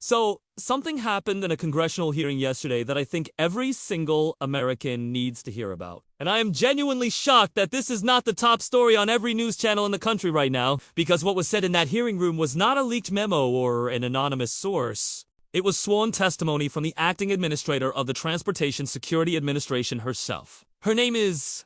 So, something happened in a congressional hearing yesterday that I think every single American needs to hear about. And I am genuinely shocked that this is not the top story on every news channel in the country right now, because what was said in that hearing room was not a leaked memo or an anonymous source. It was sworn testimony from the acting administrator of the Transportation Security Administration herself. Her name is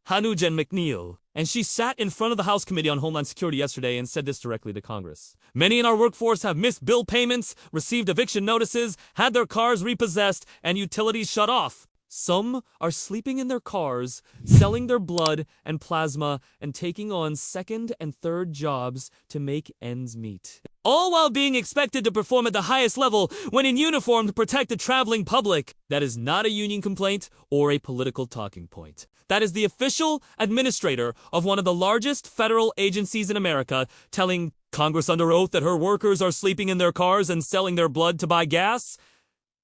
Hanujen McNeil, and she sat in front of the House Committee on Homeland Security yesterday and said this directly to Congress. Many in our workforce have missed bill payments, received eviction notices, had their cars repossessed, and utilities shut off. Some are sleeping in their cars, selling their blood and plasma, and taking on second and third jobs to make ends meet. All while being expected to perform at the highest level when in uniform to protect the traveling public. That is not a union complaint or a political talking point. That is the official administrator of one of the largest federal agencies in America telling Congress under oath that her workers are sleeping in their cars and selling their blood to buy gas.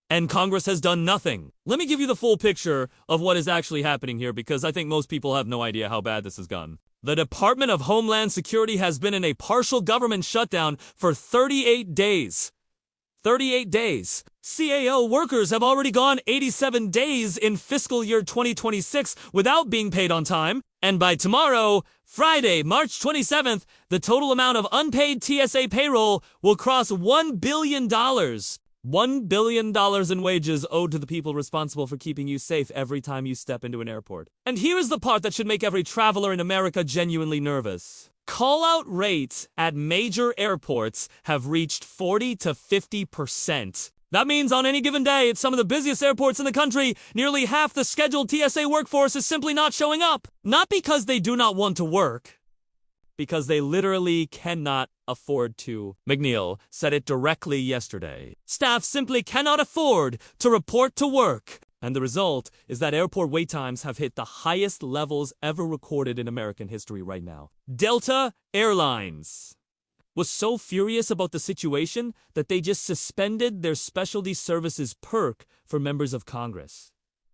And Congress has done nothing. Let me give you the full picture of what is actually happening here, because I think most people have no idea how bad this has gone. The Department of Homeland Security has been in a partial government shutdown for 38 days. 38 days. CAO workers have already gone 87 days in fiscal year 2026 without being paid on time. And by tomorrow, Friday, March 27th, the total amount of unpaid TSA payroll will cross $1 billion. $1 billion in wages owed to the people responsible for keeping you safe every time you step into an airport. And here's the part that should make every traveler in America genuinely nervous. Call-out rates at major airports have reached 40 to 50%. That means on any given day at some of the busiest airports in the country, nearly half the scheduled TSA workforce is simply not showing up. Not because they do not want to work, because they literally cannot afford to. McNeil said it directly yesterday. Staff simply cannot afford to report to work. And the result is that airport wait times have hit the highest levels ever recorded in American history right now. Delta Airlines was so furious about the situation that they just suspended their specialty services perk for members of Congress.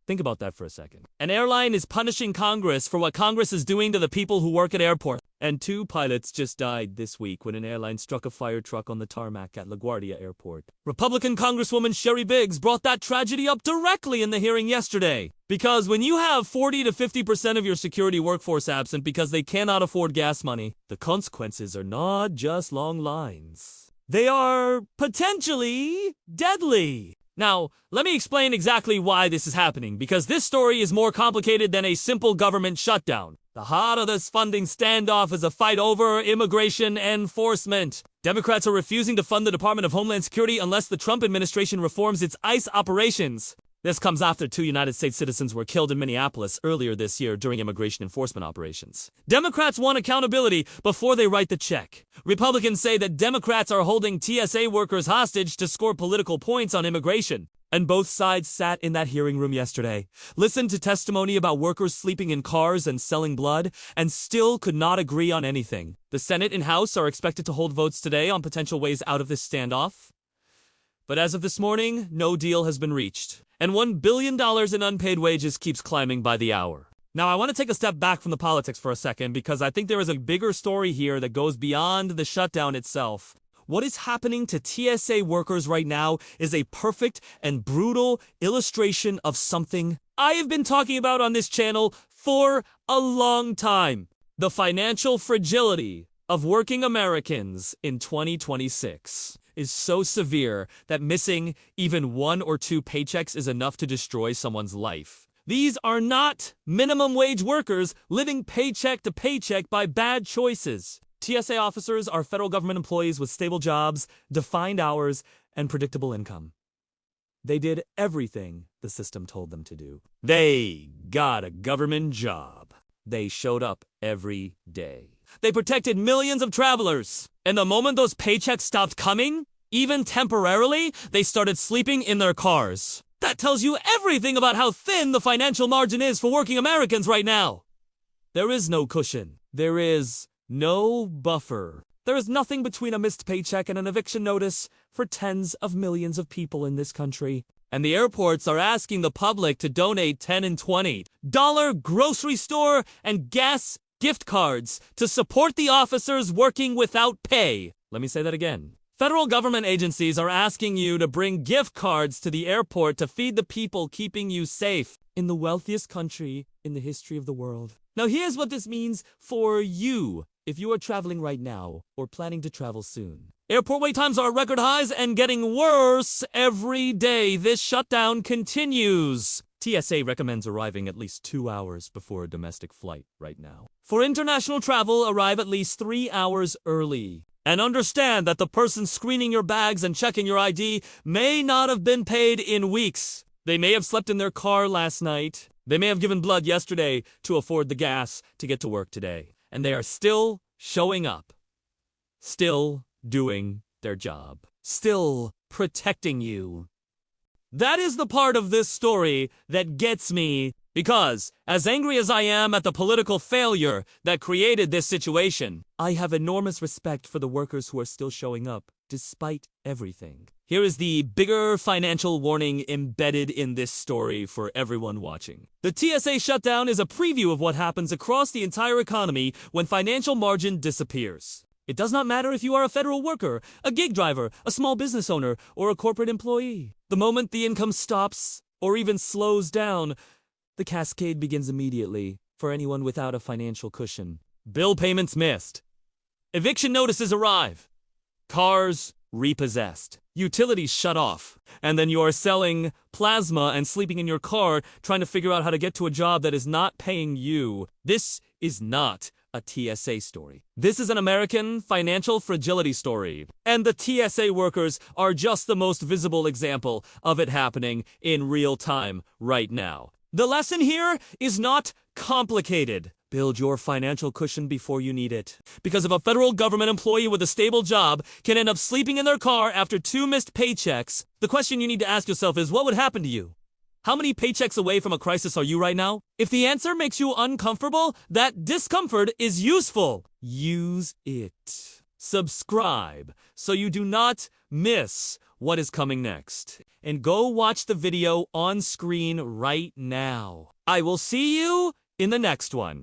Think about that for a second. An airline is punishing Congress for what Congress is doing to the people who work at airports. And 2 pilots just died this week when an airline struck a fire truck on the tarmac at LaGuardia Airport. Republican Congresswoman Sherry Biggs brought that tragedy up directly in the hearing yesterday. Because when you have 40 to 50% of your security workforce absent because they cannot afford gas money, the consequences are not just long lines. They are potentially deadly. Now, let me explain exactly why this is happening, because this story is more complicated than a simple government shutdown. The heart of this funding standoff is a fight over immigration enforcement. Democrats are refusing to fund the Department of Homeland Security unless the Trump administration reforms its ICE operations. This comes after 2 United States citizens were killed in Minneapolis earlier this year during immigration enforcement operations. Democrats want accountability before they write the check. Republicans say that Democrats are holding TSA workers hostage to score political points on immigration. And both sides sat in that hearing room yesterday, listened to testimony about workers sleeping in cars and selling blood, and still could not agree on anything. The Senate and House are expected to hold votes today on potential ways out of this standoff. But as of this morning, no deal has been reached. And $1 billion in unpaid wages keeps climbing by the hour. Now, I want to take a step back from the politics for a second, because I think there is a bigger story here that goes beyond the shutdown itself. What is happening to TSA workers right now is a perfect and brutal illustration of something I have been talking about on this channel for a long time. The financial fragility of working Americans in 2026 is so severe that missing even 1 or 2 paychecks is enough to destroy someone's life. These are not minimum wage workers living paycheck to paycheck by bad choices. TSA officers are federal government employees with stable jobs, defined hours, and predictable income. They did everything the system told them to do. They got a government job. They showed up every day. They protected millions of travelers. And the moment those paychecks stopped coming, even temporarily, they started sleeping in their cars. That tells you everything about how thin the financial margin is for working Americans right now. There is no cushion. There is no buffer. There is nothing between a missed paycheck and an eviction notice for tens of millions of people in this country. And the airports are asking the public to donate $10 and $20 grocery store and gas gift cards to support the officers working without pay. Let me say that again. Federal government agencies are asking you to bring gift cards to the airport to feed the people keeping you safe in the wealthiest country in the history of the world. Now here's what this means for you if you are traveling right now or planning to travel soon. Airport wait times are at record highs and getting worse every day. This shutdown continues. TSA recommends arriving at least 2 hours before a domestic flight right now. For international travel, arrive at least 3 hours early. And understand that the person screening your bags and checking your ID may not have been paid in weeks. They may have slept in their car last night. They may have given blood yesterday to afford the gas to get to work today. And they are still showing up. Still doing their job. Still protecting you. That is the part of this story that gets me, because, as angry as I am at the political failure that created this situation, I have enormous respect for the workers who are still showing up, despite everything. Here is the bigger financial warning embedded in this story for everyone watching. The TSA shutdown is a preview of what happens across the entire economy when financial margin disappears. It does not matter if you are a federal worker, a gig driver, a small business owner, or a corporate employee. The moment the income stops, or even slows down, the cascade begins immediately for anyone without a financial cushion. Bill payments missed. Eviction notices arrive. Cars repossessed. Utilities shut off. And then you are selling plasma and sleeping in your car trying to figure out how to get to a job that is not paying you. This is not a TSA story. This is an American financial fragility story. And the TSA workers are just the most visible example of it happening in real time right now. The lesson here is not complicated. Build your financial cushion before you need it. Because if a federal government employee with a stable job can end up sleeping in their car after 2 missed paychecks, the question you need to ask yourself is, what would happen to you? How many paychecks away from a crisis are you right now? If the answer makes you uncomfortable, that discomfort is useful. Use it. Subscribe so you do not miss what is coming next. And go watch the video on screen right now. I will see you in the next one.